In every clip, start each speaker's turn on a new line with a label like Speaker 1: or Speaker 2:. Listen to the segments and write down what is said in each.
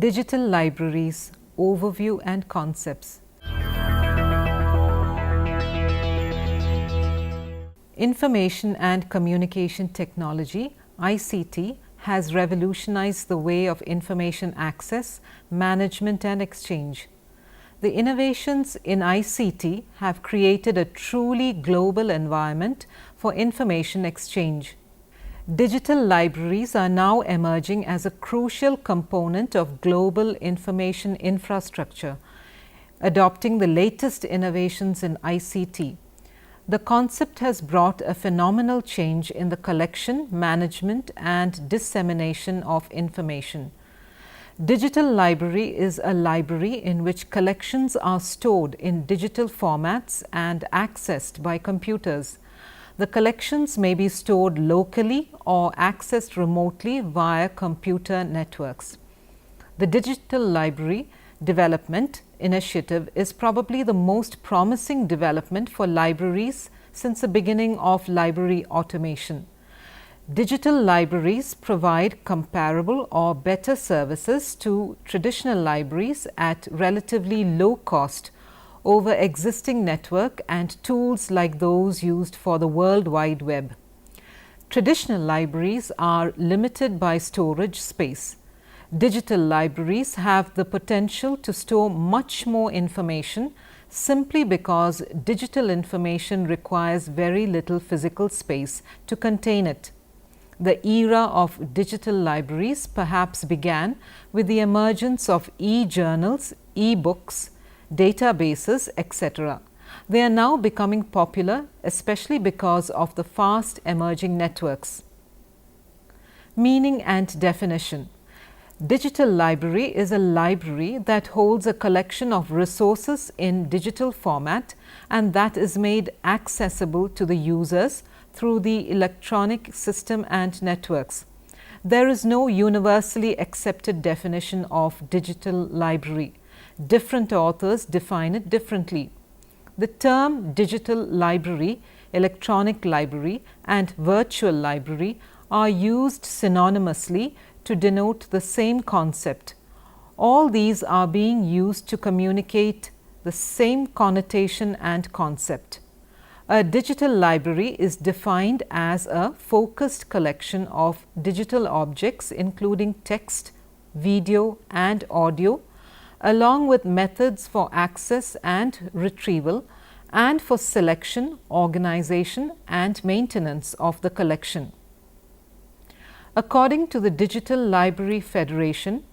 Speaker 1: Digital libraries, overview and concepts. Information and Communication Technology (ICT) has revolutionized the way of information access, management and exchange. The innovations in ICT have created a truly global environment for information exchange. Digital libraries are now emerging as a crucial component of global information infrastructure, adopting the latest innovations in ICT. The concept has brought a phenomenal change in the collection, management and dissemination of information. Digital library is a library in which collections are stored in digital formats and accessed by computers. The collections may be stored locally or accessed remotely via computer networks. The Digital Library Development Initiative is probably the most promising development for libraries since the beginning of library automation. Digital libraries provide comparable or better services to traditional libraries at relatively low cost over existing network and tools like those used for the World Wide Web. Traditional libraries are limited by storage space. Digital libraries have the potential to store much more information simply because digital information requires very little physical space to contain it. The era of digital libraries perhaps began with the emergence of e-journals, e-books, databases, etc. They are now becoming popular, especially because of the fast emerging networks. Meaning and definition. Digital library is a library that holds a collection of resources in digital format and that is made accessible to the users through the electronic system and networks. There is no universally accepted definition of digital library. Different authors define it differently. The term digital library, electronic library and virtual library are used synonymously to denote the same concept. All these are being used to communicate the same connotation and concept. A digital library is defined as a focused collection of digital objects including text, video and audio, along with methods for access and retrieval and for selection, organization and maintenance of the collection. According to the Digital Library Federation,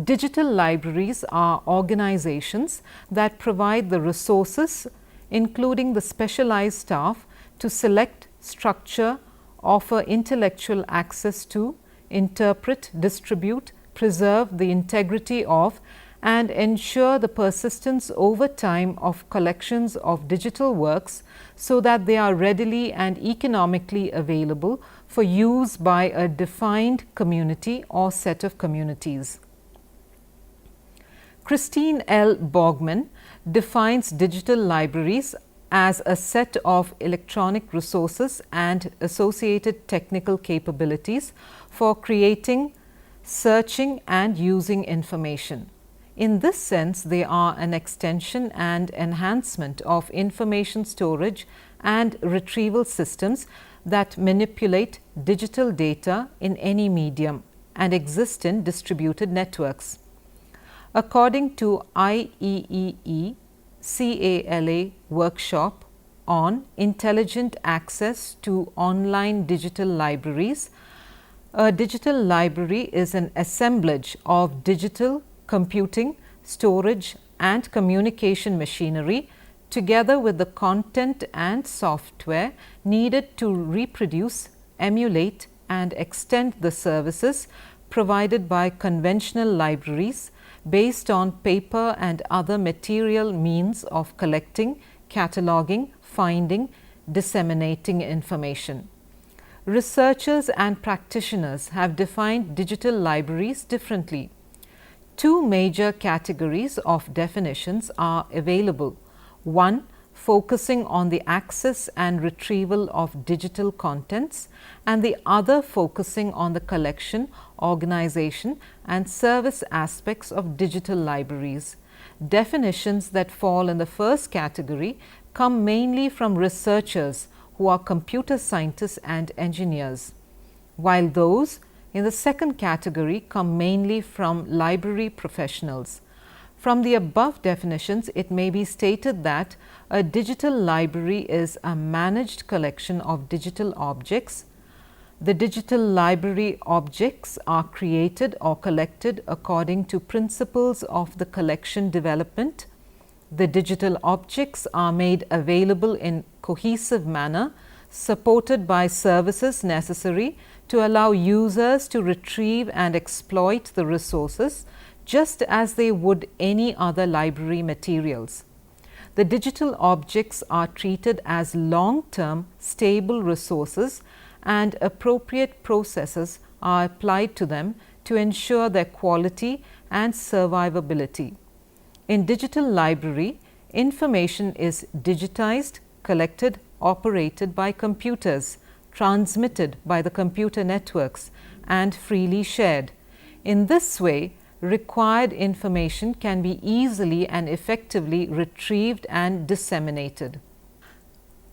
Speaker 1: digital libraries are organizations that provide the resources, including the specialized staff, to select, structure, offer intellectual access to, interpret, distribute, preserve the integrity of, and ensure the persistence over time of collections of digital works so that they are readily and economically available for use by a defined community or set of communities. Christine L. Borgman defines digital libraries as a set of electronic resources and associated technical capabilities for creating, searching and using information. In this sense, they are an extension and enhancement of information storage and retrieval systems that manipulate digital data in any medium and exist in distributed networks. According to IEEE CALA workshop on intelligent access to online digital libraries, a digital library is an assemblage of digital computing, storage and communication machinery together with the content and software needed to reproduce, emulate and extend the services provided by conventional libraries based on paper and other material means of collecting, cataloging, finding, disseminating information. Researchers and practitioners have defined digital libraries differently. Two major categories of definitions are available. One, focusing on the access and retrieval of digital contents, and the other focusing on the collection, organization, and service aspects of digital libraries. Definitions that fall in the first category come mainly from researchers who are computer scientists and engineers, while those in the second category come mainly from library professionals. From the above definitions, it may be stated that a digital library is a managed collection of digital objects. The digital library objects are created or collected according to principles of the collection development. The digital objects are made available in cohesive manner, supported by services necessary to allow users to retrieve and exploit the resources just as they would any other library materials. The digital objects are treated as long-term stable resources, and appropriate processes are applied to them to ensure their quality and survivability. In digital library, information is digitized, collected, operated by computers, transmitted by the computer networks, and freely shared. In this way, required information can be easily and effectively retrieved and disseminated.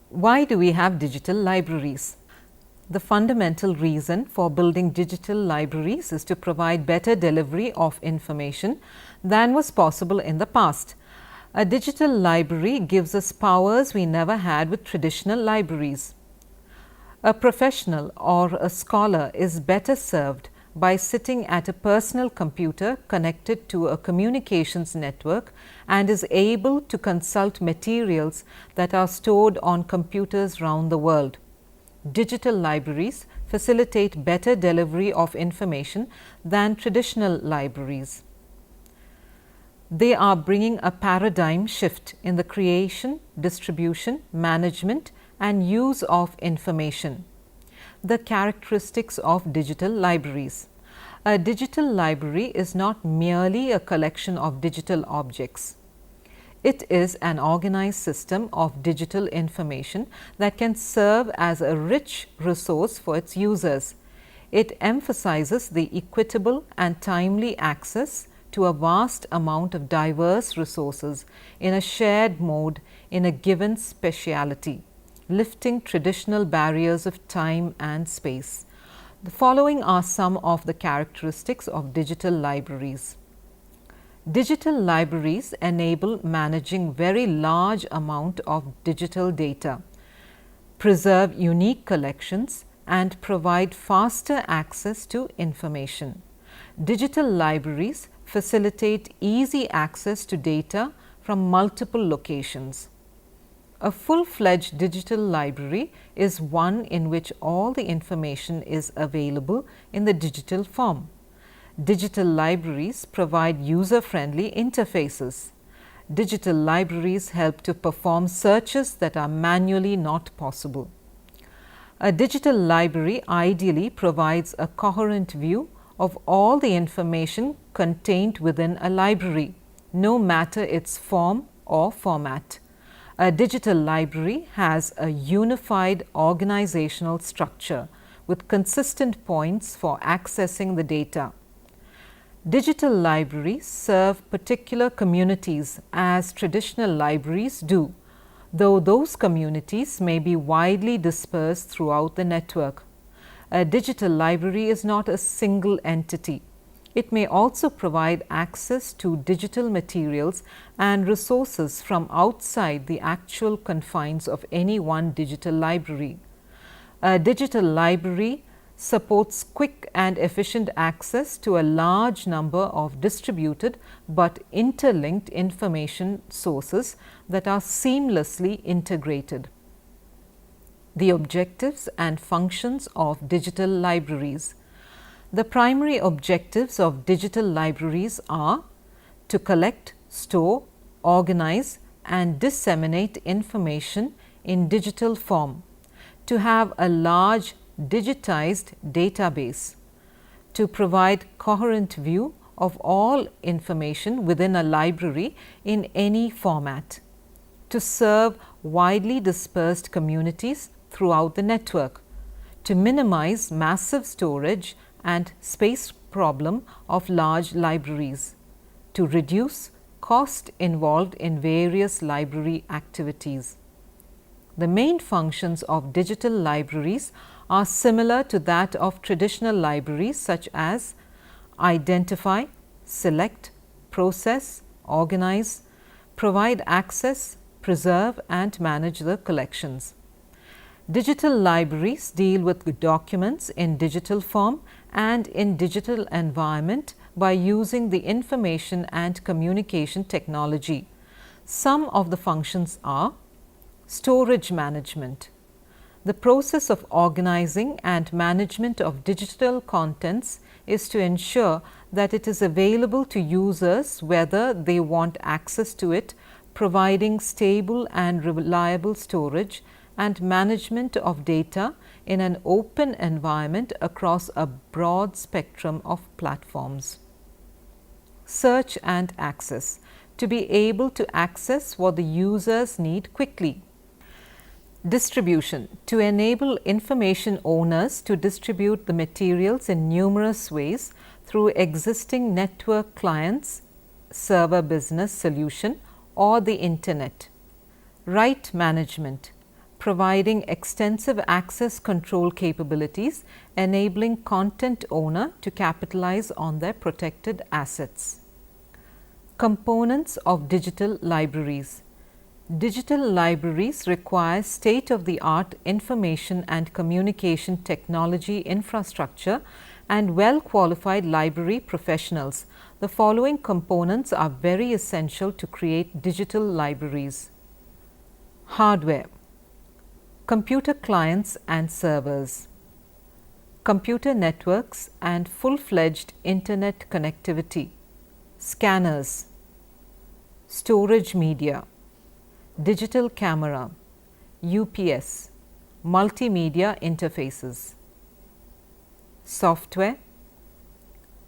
Speaker 1: Why do we have digital libraries? The fundamental reason for building digital libraries is to provide better delivery of information than was possible in the past. A digital library gives us powers we never had with traditional libraries. A professional or a scholar is better served by sitting at a personal computer connected to a communications network and is able to consult materials that are stored on computers round the world. Digital libraries facilitate better delivery of information than traditional libraries. They are bringing a paradigm shift in the creation, distribution, management, and use of information. The characteristics of digital libraries. A digital library is not merely a collection of digital objects. It is an organized system of digital information that can serve as a rich resource for its users. It emphasizes the equitable and timely access to a vast amount of diverse resources in a shared mode in a given speciality, lifting traditional barriers of time and space. The following are some of the characteristics of digital libraries. Digital libraries enable managing very large amount of digital data, preserve unique collections, and provide faster access to information. Digital libraries facilitate easy access to data from multiple locations. A full-fledged digital library is one in which all the information is available in the digital form. Digital libraries provide user-friendly interfaces. Digital libraries help to perform searches that are manually not possible. A digital library ideally provides a coherent view of all the information contained within a library, no matter its form or format. A digital library has a unified organizational structure with consistent points for accessing the data. Digital libraries serve particular communities as traditional libraries do, though those communities may be widely dispersed throughout the network. A digital library is not a single entity. It may also provide access to digital materials and resources from outside the actual confines of any one digital library. A digital library supports quick and efficient access to a large number of distributed but interlinked information sources that are seamlessly integrated. The objectives and functions of digital libraries. The primary objectives of digital libraries are to collect, store, organize, and disseminate information in digital form, to have a large digitized database, to provide coherent view of all information within a library in any format, to serve widely dispersed communities throughout the network, to minimize massive storage and space problem of large libraries, to reduce cost involved in various library activities. The main functions of digital libraries are similar to that of traditional libraries, such as identify, select, process, organize, provide access, preserve and manage the collections. Digital libraries deal with documents in digital form and in digital environment by using the information and communication technology. Some of the functions are storage management. The process of organizing and management of digital contents is to ensure that it is available to users whether they want access to it, providing stable and reliable storage and management of data in an open environment across a broad spectrum of platforms. Search and access, to be able to access what the users need quickly. Distribution, to enable information owners to distribute the materials in numerous ways through existing network clients, server business solution or the internet. Right management, providing extensive access control capabilities, enabling content owner to capitalize on their protected assets. Components of digital libraries. Digital libraries require state-of-the-art information and communication technology infrastructure and well-qualified library professionals. The following components are very essential to create digital libraries. Hardware, computer clients and servers, computer networks and full-fledged internet connectivity, scanners, storage media, digital camera, UPS, multimedia interfaces. Software,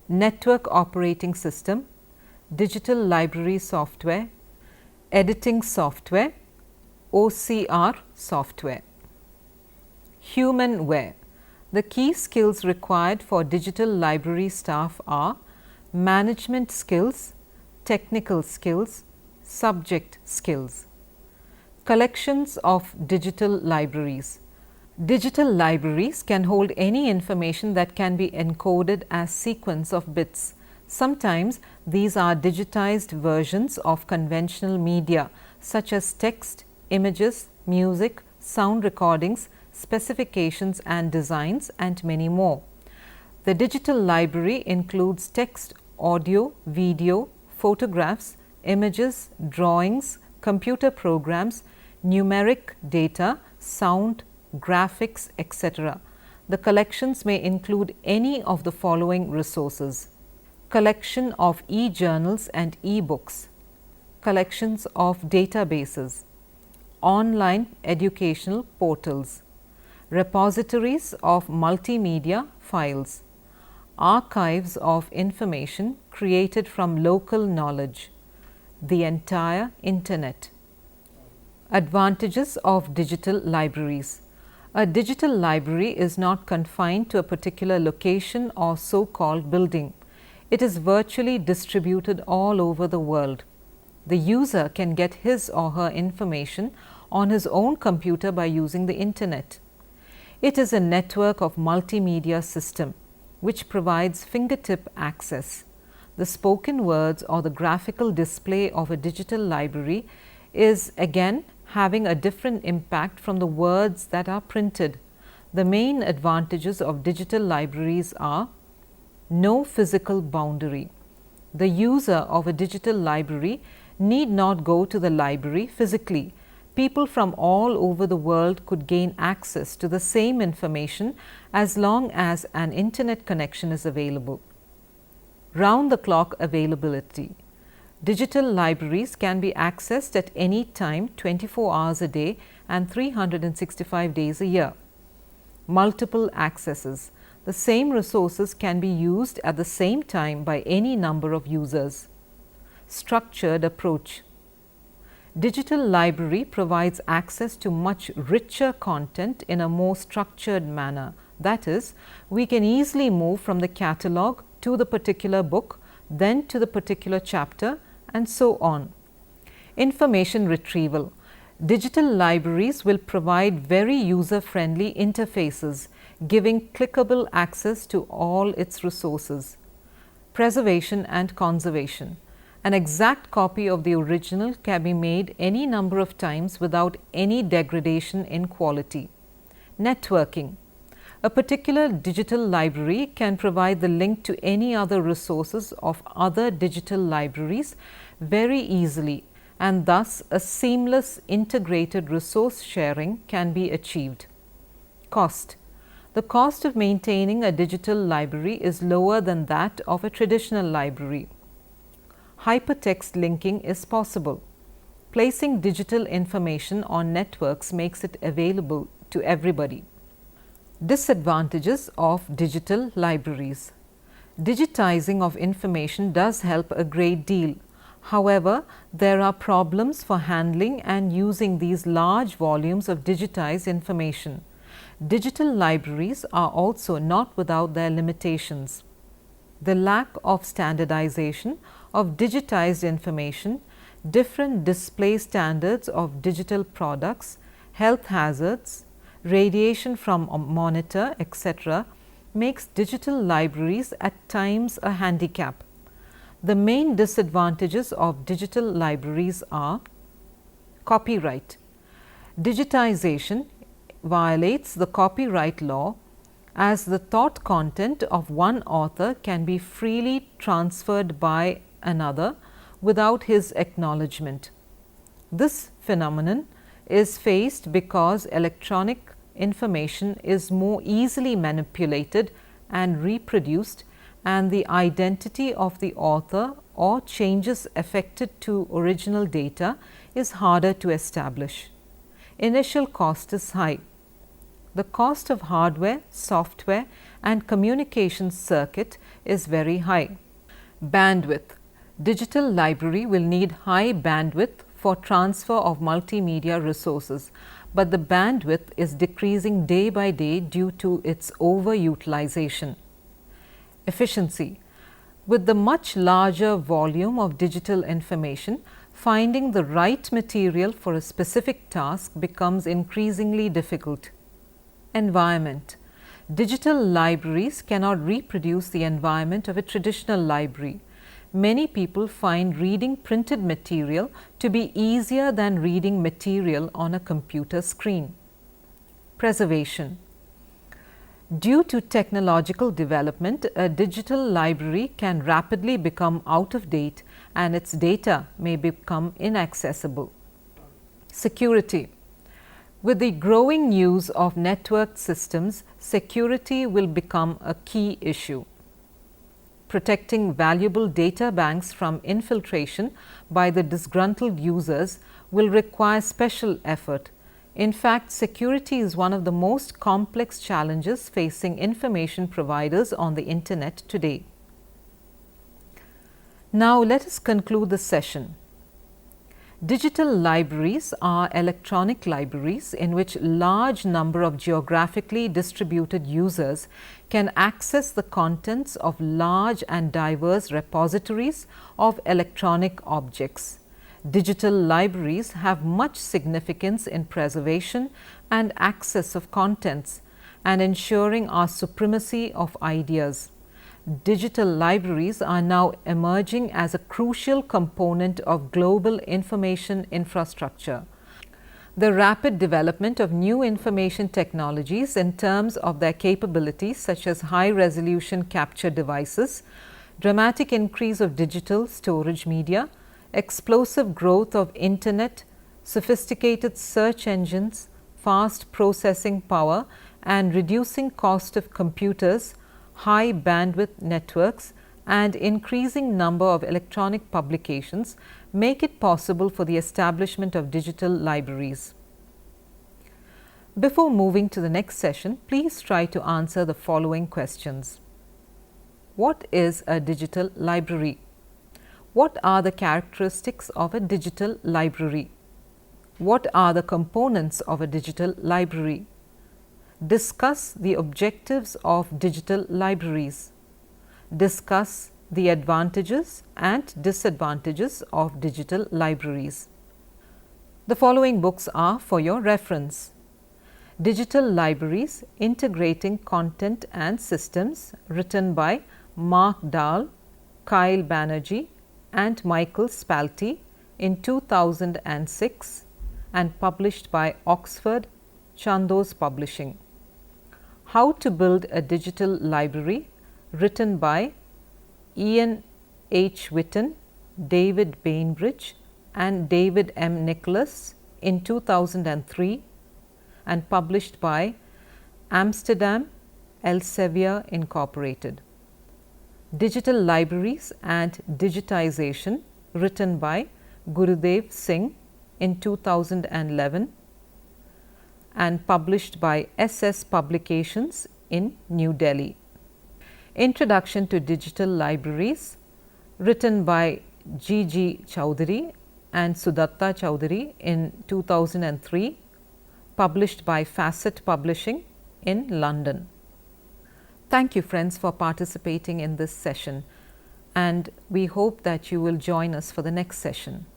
Speaker 1: network operating system, digital library software, editing software, OCR software. Humanware, the key skills required for digital library staff are management skills, technical skills, subject skills. Collections of digital libraries. Digital libraries can hold any information that can be encoded as sequence of bits. Sometimes these are digitized versions of conventional media such as text, images, music, sound recordings, specifications and designs and many more. The digital library includes text, audio, video, photographs, images, drawings, computer programs, numeric data, sound, graphics, etc. The collections may include any of the following resources: collection of e-journals and e-books, collections of databases, online educational portals, repositories of multimedia files, archives of information created from local knowledge, the entire internet. Advantages of digital libraries. A digital library is not confined to a particular location or so-called building. It is virtually distributed all over the world. The user can get his or her information on his own computer by using the internet. It is a network of multimedia system which provides fingertip access. The spoken words or the graphical display of a digital library is again having a different impact from the words that are printed. The main advantages of digital libraries are no physical boundary. The user of a digital library need not go to the library physically. People from all over the world could gain access to the same information as long as an internet connection is available. Round-the-clock availability. Digital libraries can be accessed at any time 24 hours a day and 365 days a year. Multiple accesses. The same resources can be used at the same time by any number of users. Structured approach. Digital library provides access to much richer content in a more structured manner. That is, we can easily move from the catalog to the particular book, then to the particular chapter, and so on. Information retrieval. Digital libraries will provide very user-friendly interfaces, giving clickable access to all its resources. Preservation and conservation. An exact copy of the original can be made any number of times without any degradation in quality. Networking. A particular digital library can provide the link to any other resources of other digital libraries very easily, and thus a seamless integrated resource sharing can be achieved. Cost. The cost of maintaining a digital library is lower than that of a traditional library. Hypertext linking is possible. Placing digital information on networks makes it available to everybody. Disadvantages of digital libraries. Digitizing of information does help a great deal. However, there are problems for handling and using these large volumes of digitized information. Digital libraries are also not without their limitations. The lack of standardization of digitized information, different display standards of digital products, health hazards, radiation from a monitor, etc., makes digital libraries at times a handicap. The main disadvantages of digital libraries are: copyright. Digitization violates the copyright law, as the thought content of one author can be freely transferred by another without his acknowledgement. This phenomenon is faced because electronic information is more easily manipulated and reproduced, and the identity of the author or changes affected to original data is harder to establish. Initial cost is high. The cost of hardware, software, and communication circuit is very high. Bandwidth. Digital library will need high bandwidth for transfer of multimedia resources, but the bandwidth is decreasing day by day due to its overutilization. Efficiency. With the much larger volume of digital information, finding the right material for a specific task becomes increasingly difficult. Environment. Digital libraries cannot reproduce the environment of a traditional library. Many people find reading printed material to be easier than reading material on a computer screen. Preservation. Due to technological development, a digital library can rapidly become out of date and its data may become inaccessible. Security. With the growing use of networked systems, security will become a key issue. Protecting valuable data banks from infiltration by the disgruntled users will require special effort. In fact, security is one of the most complex challenges facing information providers on the internet today. Now, let us conclude the session. Digital libraries are electronic libraries in which large number of geographically distributed users can access the contents of large and diverse repositories of electronic objects. Digital libraries have much significance in preservation and access of contents and ensuring our supremacy of ideas. Digital libraries are now emerging as a crucial component of global information infrastructure. The rapid development of new information technologies in terms of their capabilities, such as high-resolution capture devices, dramatic increase of digital storage media, explosive growth of internet, sophisticated search engines, fast processing power, and reducing cost of computers, high bandwidth networks, and increasing number of electronic publications make it possible for the establishment of digital libraries. Before moving to the next session, please try to answer the following questions. What is a digital library? What are the characteristics of a digital library? What are the components of a digital library? Discuss the objectives of digital libraries. Discuss the advantages and disadvantages of digital libraries. The following books are for your reference: Digital Libraries Integrating Content and Systems, written by Mark Dahl, Kyle Banerjee and Michael Spalti in 2006 and published by Oxford Chandos Publishing. How to Build a Digital Library, written by Ian H. Witten, David Bainbridge and David M. Nicholas in 2003 and published by Amsterdam Elsevier Incorporated. Digital Libraries and Digitization, written by Gurudev Singh in 2011 and published by SS Publications in New Delhi. Introduction to Digital Libraries, written by G. Chowdhury and Sudatta Chowdhury in 2003, published by Facet Publishing in London. Thank you, friends, for participating in this session, and we hope that you will join us for the next session.